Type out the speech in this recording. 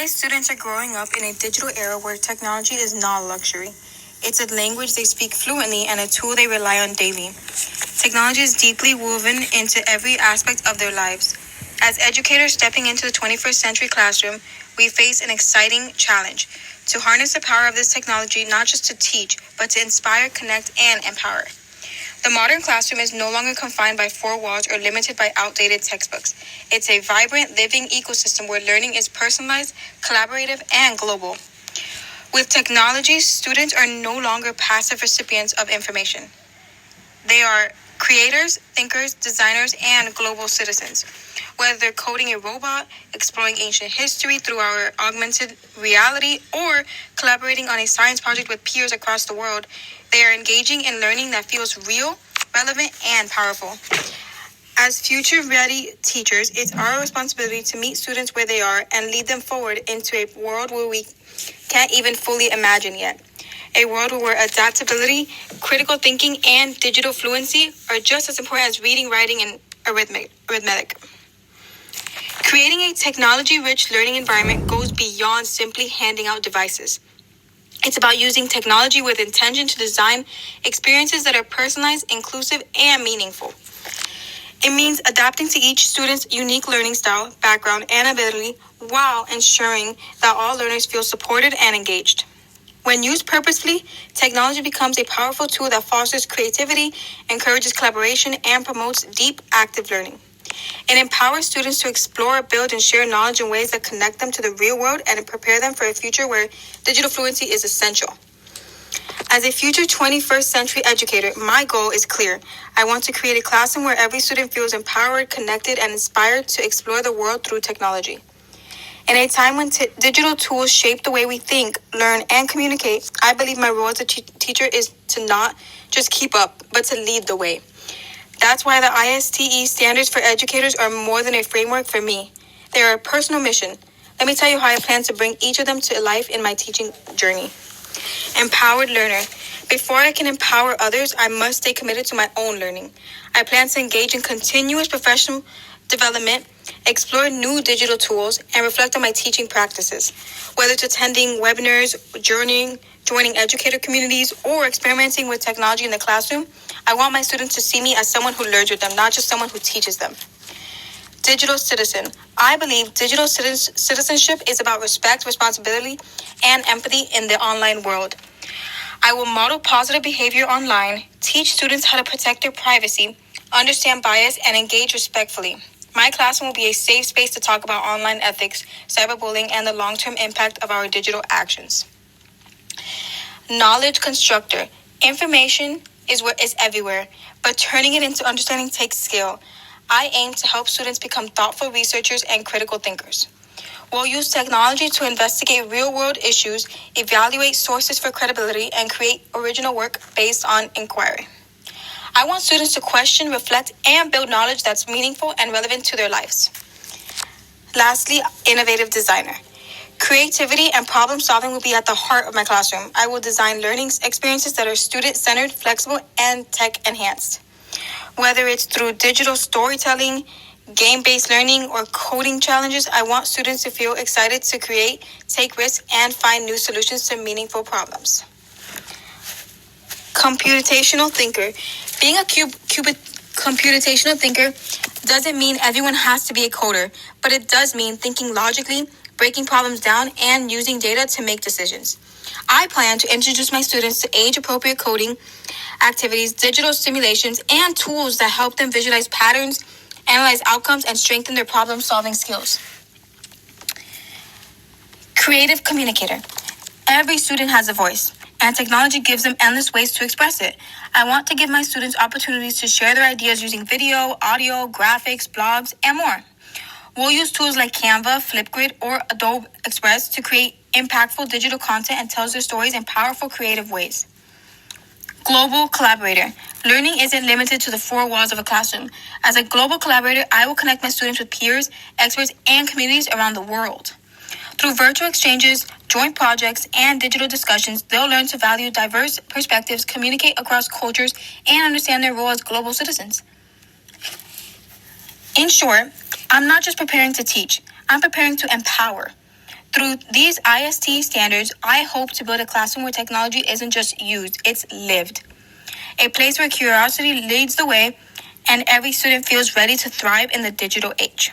ISTE students are growing up in a digital era where technology is not a luxury. It's a language they speak fluently and a tool they rely on daily. Technology is deeply woven into every aspect of their lives. As educators stepping into the 21st century classroom, we face an exciting challenge to harness the power of this technology not just to teach, but to inspire, connect, and empower. The modern classroom is no longer confined by four walls or limited by outdated textbooks. It's a vibrant, living ecosystem where learning is personalized, collaborative, and global. With technology, students are no longer passive recipients of information. They are creators, thinkers, designers, and global citizens. Whether they're coding a robot, exploring ancient history through our augmented reality, or collaborating on a science project with peers across the world, they are engaging in learning that feels real, relevant, and powerful. As future-ready teachers, it's our responsibility to meet students where they are and lead them forward into a world where we can't even fully imagine yet. A world where adaptability, critical thinking, and digital fluency are just as important as reading, writing, and arithmetic. Creating a technology-rich learning environment goes beyond simply handing out devices. It's about using technology with intention to design experiences that are personalized, inclusive, and meaningful. It means adapting to each student's unique learning style, background, and ability while ensuring that all learners feel supported and engaged. When used purposefully, technology becomes a powerful tool that fosters creativity, encourages collaboration, and promotes deep, active learning. It empowers students to explore, build, and share knowledge in ways that connect them to the real world and prepare them for a future where digital fluency is essential. As a future 21st century educator, my goal is clear. I want to create a classroom where every student feels empowered, connected, and inspired to explore the world through technology. In a time when digital tools shape the way we think, learn, and communicate, I believe my role as a teacher is to not just keep up, but to lead the way. That's why the ISTE Standards for educators are more than a framework for me. They are a personal mission. Let me tell you how I plan to bring each of them to life in my teaching journey. Empowered learner. Before I can empower others, I must stay committed to my own learning. I plan to engage in continuous professional development, explore new digital tools, and reflect on my teaching practices. Whether it's attending webinars, joining educator communities, or experimenting with technology in the classroom, I want my students to see me as someone who learns with them, not just someone who teaches them. Digital citizen. I believe digital citizenship is about respect, responsibility, and empathy in the online world. I will model positive behavior online, teach students how to protect their privacy, understand bias, and engage respectfully. My classroom will be a safe space to talk about online ethics, cyberbullying, and the long-term impact of our digital actions. Knowledge constructor. Information is what is everywhere, but turning it into understanding takes skill. I aim to help students become thoughtful researchers and critical thinkers. We'll use technology to investigate real-world issues, evaluate sources for credibility, and create original work based on inquiry. I want students to question, reflect, and build knowledge that's meaningful and relevant to their lives. Lastly, innovative designer. Creativity and problem solving will be at the heart of my classroom. I will design learning experiences that are student-centered, flexible, and tech-enhanced. Whether it's through digital storytelling, game-based learning, or coding challenges, I want students to feel excited to create, take risks, and find new solutions to meaningful problems. Computational thinker. Being a computational thinker doesn't mean everyone has to be a coder, but it does mean thinking logically, breaking problems down, and using data to make decisions. I plan to introduce my students to age-appropriate coding activities, digital simulations, and tools that help them visualize patterns, analyze outcomes, and strengthen their problem-solving skills. Creative communicator. Every student has a voice, and technology gives them endless ways to express it. I want to give my students opportunities to share their ideas using video, audio, graphics, blogs, and more. We'll use tools like Canva, Flipgrid, or Adobe Express to create impactful digital content and tell their stories in powerful, creative ways. Global collaborator. Learning isn't limited to the four walls of a classroom. As a global collaborator, I will connect my students with peers, experts, and communities around the world. Through virtual exchanges, joint projects, and digital discussions, they'll learn to value diverse perspectives, communicate across cultures, and understand their role as global citizens. In short, I'm not just preparing to teach, I'm preparing to empower. Through these ISTE standards, I hope to build a classroom where technology isn't just used, it's lived. A place where curiosity leads the way and every student feels ready to thrive in the digital age.